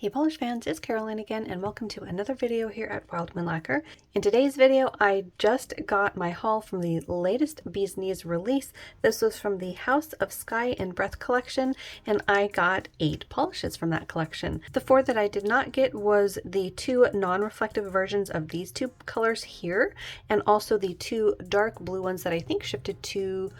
Hey polish fans, it's Caroline again and welcome to another video here at Wildman Lacquer. In today's video, I just got my haul from the latest Bee's Knees release. This was from the House of Sky and Breath collection and I got 8 polishes from that collection. The 4 that I did not get was the 2 non-reflective versions of these 2 colors here and also the 2 dark blue ones that I think shifted to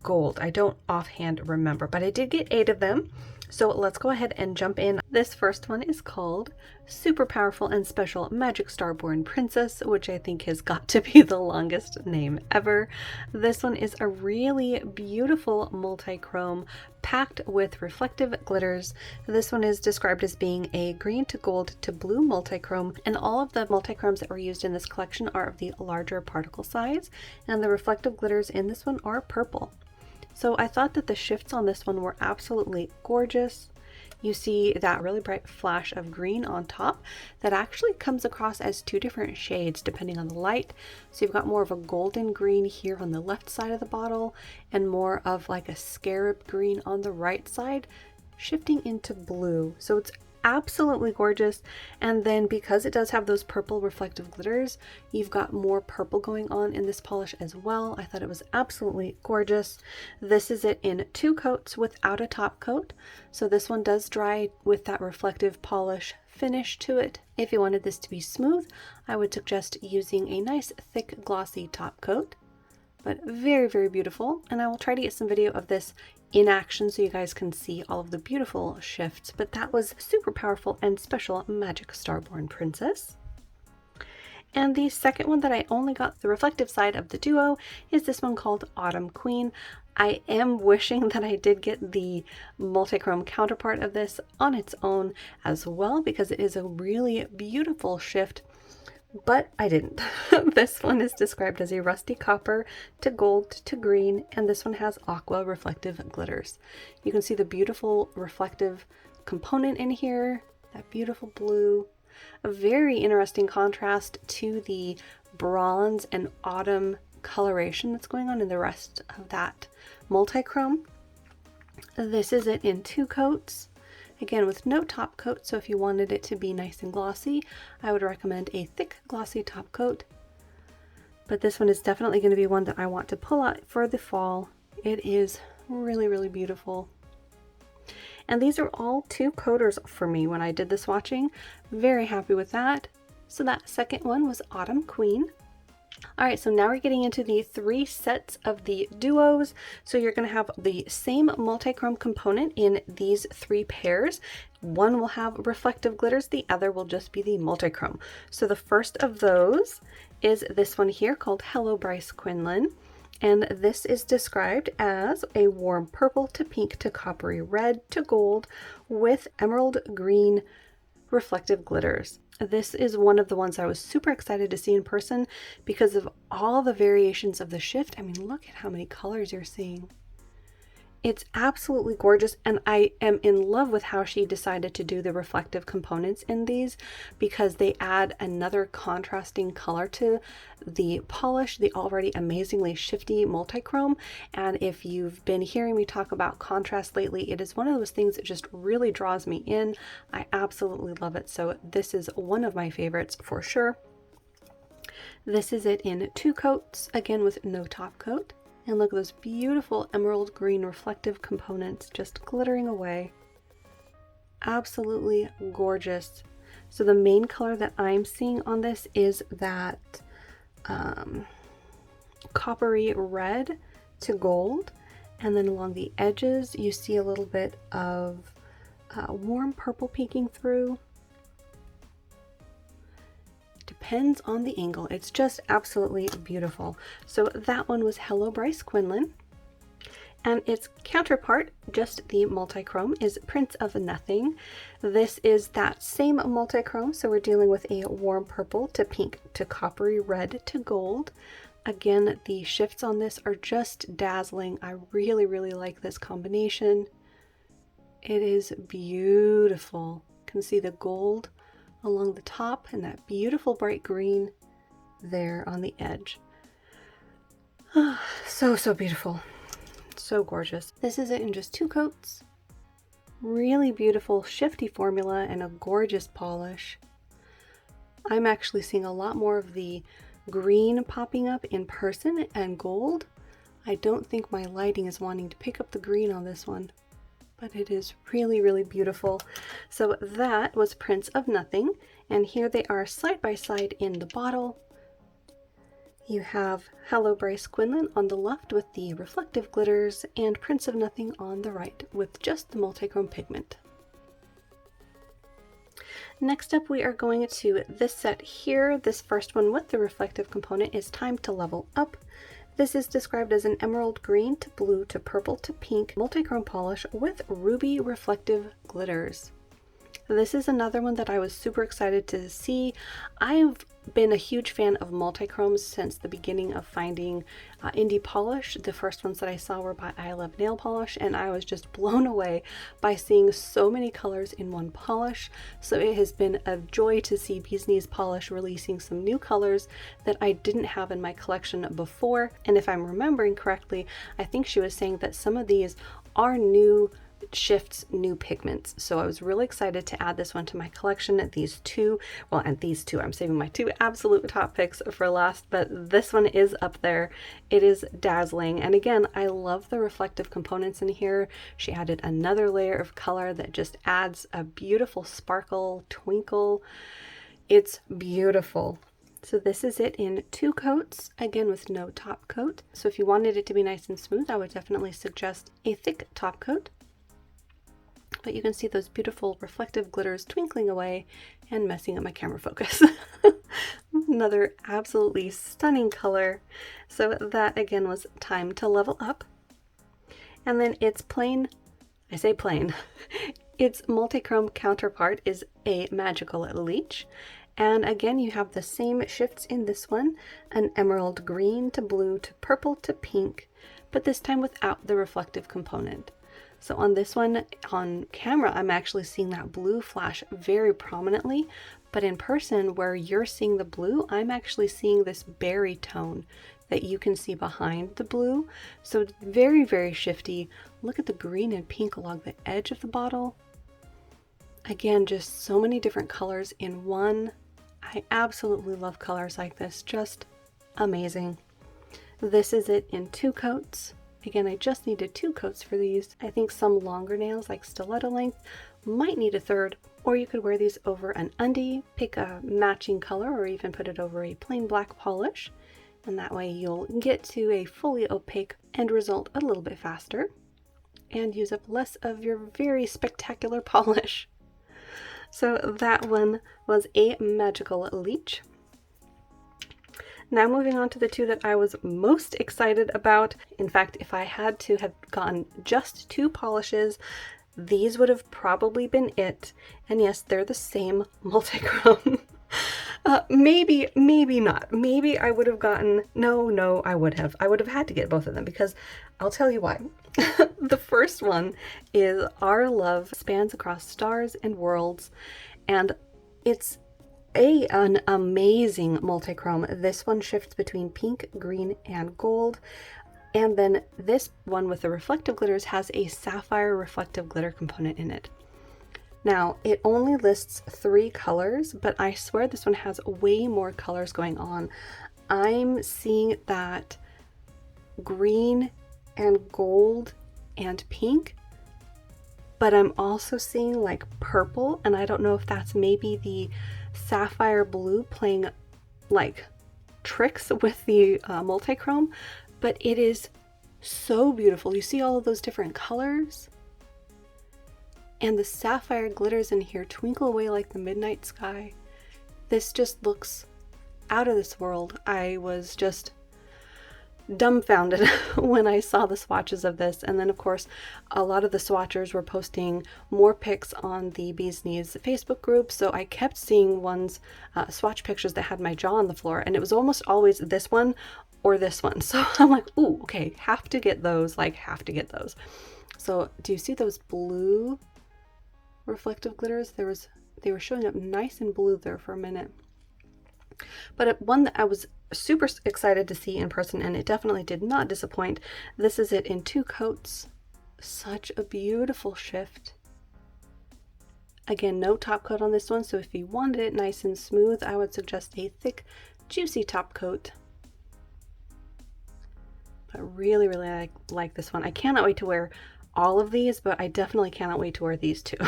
gold. I don't offhand remember, but I did get 8 of them. So let's go ahead and jump in. This first one is called Super Powerful and Special Magic Starborn Princess, which I think has got to be the longest name ever. This one is a really beautiful multi-chrome packed with reflective glitters. This one is described as being a green to gold to blue multi-chrome, and all of the multi-chromes that were used in this collection are of the larger particle size, and the reflective glitters in this one are purple. So I thought that the shifts on this one were absolutely gorgeous. You see that really bright flash of green on top that actually comes across as 2 different shades depending on the light. So you've got more of a golden green here on the left side of the bottle and more of like a scarab green on the right side, shifting into blue. So it's absolutely gorgeous. And then because it does have those purple reflective glitters, you've got more purple going on in this polish as well. I thought it was absolutely gorgeous. This is it in 2 coats without a top coat. So this one does dry with that reflective polish finish to it. If you wanted this to be smooth, I would suggest using a nice thick glossy top coat. But very, very beautiful. And I will try to get some video of this in action so you guys can see all of the beautiful shifts. But that was Super Powerful and Special Magic Starborn Princess. And the second one that I only got the reflective side of the duo is this one called Autumn Queen. I am wishing that I did get the multi-chrome counterpart of this on its own as well, because it is a really beautiful shift. But I didn't. This one is described as a rusty copper to gold to green, and this one has aqua reflective glitters. You can see the beautiful reflective component in here, that beautiful blue. A very interesting contrast to the bronze and autumn coloration that's going on in the rest of that multi-chrome. This is it in 2 coats. Again, with no top coat, so if you wanted it to be nice and glossy, I would recommend a thick glossy top coat. But this one is definitely going to be one that I want to pull out for the fall. It is really, really beautiful. And these are all 2 coaters for me when I did the swatching. Very happy with that. So that second one was Autumn Queen. Alright, so now we're getting into the 3 sets of the duos. So you're going to have the same multi-chrome component in these 3 pairs. One will have reflective glitters, the other will just be the multi-chrome. So the first of those is this one here called Hello Bryce Quinlan. And this is described as a warm purple to pink to coppery red to gold with emerald green reflective glitters. This is one of the ones I was super excited to see in person because of all the variations of the shift. I mean, look at how many colors you're seeing. It's absolutely gorgeous, and I am in love with how she decided to do the reflective components in these because they add another contrasting color to the polish, the already amazingly shifty multi-chrome. And if you've been hearing me talk about contrast lately, it is one of those things that just really draws me in. I absolutely love it. So this is one of my favorites for sure. This is it in 2 coats, again with no top coat. And look at those beautiful emerald green reflective components just glittering away. Absolutely gorgeous. So the main color that I'm seeing on this is that coppery red to gold. And then along the edges, you see a little bit of warm purple peeking through. Depends on the angle. It's just absolutely beautiful. So that one was Hello Bryce Quinlan. And its counterpart, just the multi-chrome, is Prince of Nothing. This is that same multi-chrome, so we're dealing with a warm purple to pink to coppery red to gold. Again, the shifts on this are just dazzling. I really, really like this combination. It is beautiful. You can see the gold along the top and that beautiful bright green there on the edge. So beautiful. So gorgeous. This is it in just 2 coats. Really beautiful shifty formula and a gorgeous polish. I'm actually seeing a lot more of the green popping up in person and gold. I don't think my lighting is wanting to pick up the green on this one, but it is really, really beautiful. So that was Prince of Nothing, and here they are side by side in the bottle. You have Hello Bryce Quinlan on the left with the reflective glitters, and Prince of Nothing on the right with just the multichrome pigment. Next up, we are going to this set here. This first one with the reflective component is Time to Level Up. This is described as an emerald green to blue to purple to pink multichrome polish with ruby reflective glitters. This is another one that I was super excited to see. I've been a huge fan of multichromes since the beginning of finding indie polish. The first ones that I saw were by I Love Nail Polish, and I was just blown away by seeing so many colors in one polish. So it has been a joy to see Bee's Knees Polish releasing some new colors that I didn't have in my collection before. And if I'm remembering correctly, I think she was saying that some of these are new shifts, new pigments. So I was really excited to add this one to my collection. These two, well, and these two, I'm saving my two absolute top picks for last, but this one is up there. It is dazzling. And again, I love the reflective components in here. She added another layer of color that just adds a beautiful sparkle, twinkle. It's beautiful. So this is it in 2 coats, again with no top coat. So if you wanted it to be nice and smooth, I would definitely suggest a thick top coat. But you can see those beautiful reflective glitters twinkling away and messing up my camera focus. Another absolutely stunning color. So that again was Time to Level Up. And then its plain, I say plain, its multichrome counterpart is a magical Leech. And again, you have the same shifts in this one, an emerald green to blue to purple to pink, but this time without the reflective component. So on this one, on camera, I'm actually seeing that blue flash very prominently, but in person where you're seeing the blue, I'm actually seeing this berry tone that you can see behind the blue. So very, very shifty. Look at the green and pink along the edge of the bottle. Again, just so many different colors in one. I absolutely love colors like this, just amazing. This is it in 2 coats. Again, I just needed 2 coats for these. I think some longer nails, like stiletto length, might need a 3rd, or you could wear these over an undie, pick a matching color, or even put it over a plain black polish, and that way you'll get to a fully opaque end result a little bit faster, and use up less of your very spectacular polish. So that one was a magical Leech. Now moving on to the 2 that I was most excited about. In fact, if I had to have gotten just 2 polishes, these would have probably been it. And yes, they're the same multichrome. Maybe not. Maybe I would have gotten, no, I would have had to get both of them, because I'll tell you why. The first one is Our Love Spans Across Stars and Worlds, and it's an amazing multichrome. This one shifts between pink, green, and gold. And then this one with the reflective glitters has a sapphire reflective glitter component in it. Now, it only lists 3 colors, but I swear this one has way more colors going on. I'm seeing that green and gold and pink, but I'm also seeing like purple, and I don't know if that's maybe the sapphire blue playing like tricks with the multichrome, but it is so beautiful. You see all of those different colors, and the sapphire glitters in here twinkle away like the midnight sky. This just looks out of this world. I was just dumbfounded when I saw the swatches of this. And then of course a lot of the swatchers were posting more pics on the Bee's Knees Facebook group, so I kept seeing ones swatch pictures that had my jaw on the floor, and it was almost always this one or this one. So I'm like, ooh, okay, have to get those, like have to get those. So do you see those blue reflective glitters? They were showing up nice and blue there for a minute. But one that I was super excited to see in person, and it definitely did not disappoint. This is it in 2 coats. Such a beautiful shift. Again, no top coat on this one, so if you wanted it nice and smooth, I would suggest a thick, juicy top coat. But really, really like this one. I cannot wait to wear all of these, but I definitely cannot wait to wear these two.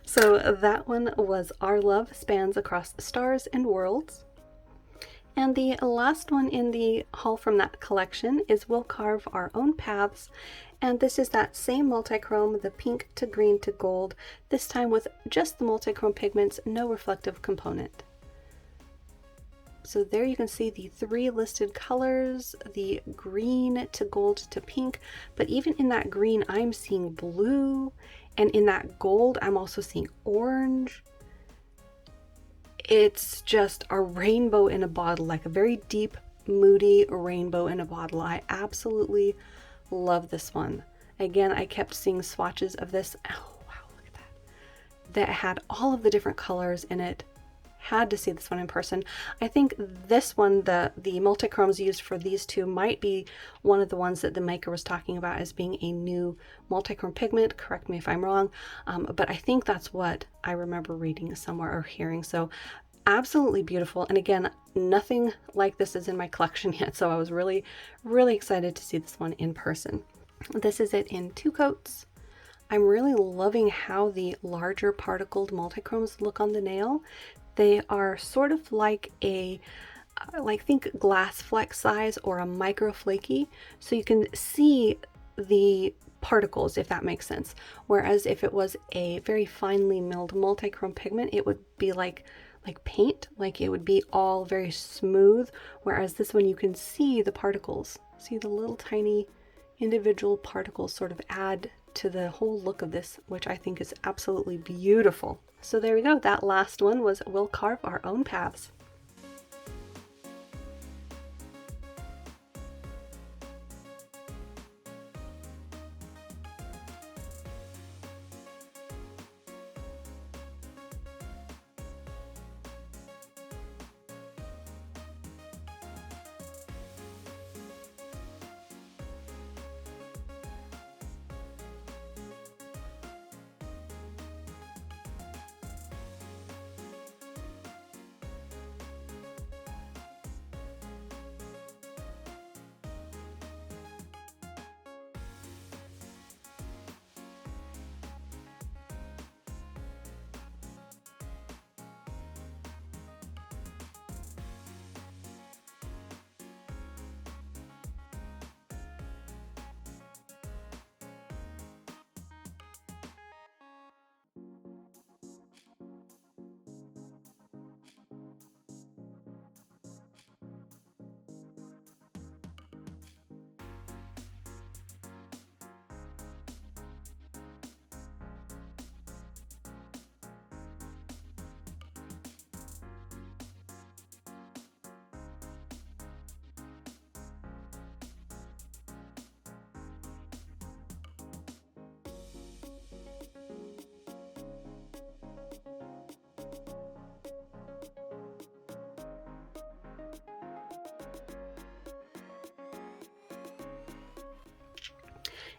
So that one was Our Love Spans Across Stars and Worlds. And the last one in the haul from that collection is We'll Carve Our Own Paths. And this is that same multichrome, the pink to green to gold, this time with just the multichrome pigments, no reflective component. So there you can see the 3 listed colors, the green to gold to pink, but even in that green I'm seeing blue, and in that gold I'm also seeing orange. It's just a rainbow in a bottle, like a very deep, moody rainbow in a bottle. I absolutely love this one. Again, I kept seeing swatches of this. Oh wow, look at that. That had all of the different colors in it. Had to see this one in person. I think this one, the multichromes used for these two, might be one of the ones that the maker was talking about as being a new multichrome pigment. Correct me if I'm wrong, but I think that's what I remember reading somewhere or hearing. So absolutely beautiful. And again, nothing like this is in my collection yet, so I was really, really excited to see this one in person. This is it in 2 coats. I'm really loving how the larger particled multichromes look on the nail. They are sort of like a, think glass flex size or a micro flaky, so you can see the particles, if that makes sense. Whereas if it was a very finely milled multichrome pigment, it would be like paint, like it would be all very smooth. Whereas this one, you can see the particles, see the little tiny individual particles sort of add to the whole look of this, which I think is absolutely beautiful. So there we go. That last one was We'll Carve Our Own Paths.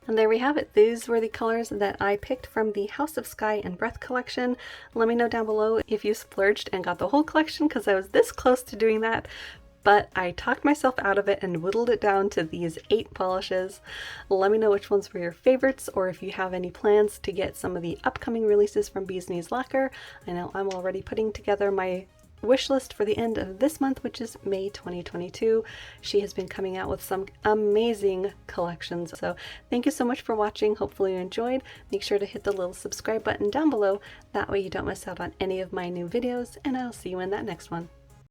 And there we have it. These were the colors that I picked from the House of Sky and Breath collection. Let me know down below if you splurged and got the whole collection, because I was this close to doing that, but I talked myself out of it and whittled it down to these 8 polishes. Let me know which ones were your favorites, or if you have any plans to get some of the upcoming releases from Bee's Knees Lacquer. I know I'm already putting together my wish list for the end of this month, which is May 2022. She has been coming out with some amazing collections. So thank you so much for watching. Hopefully you enjoyed. Make sure to hit the little subscribe button down below. That way you don't miss out on any of my new videos, and I'll see you in that next one.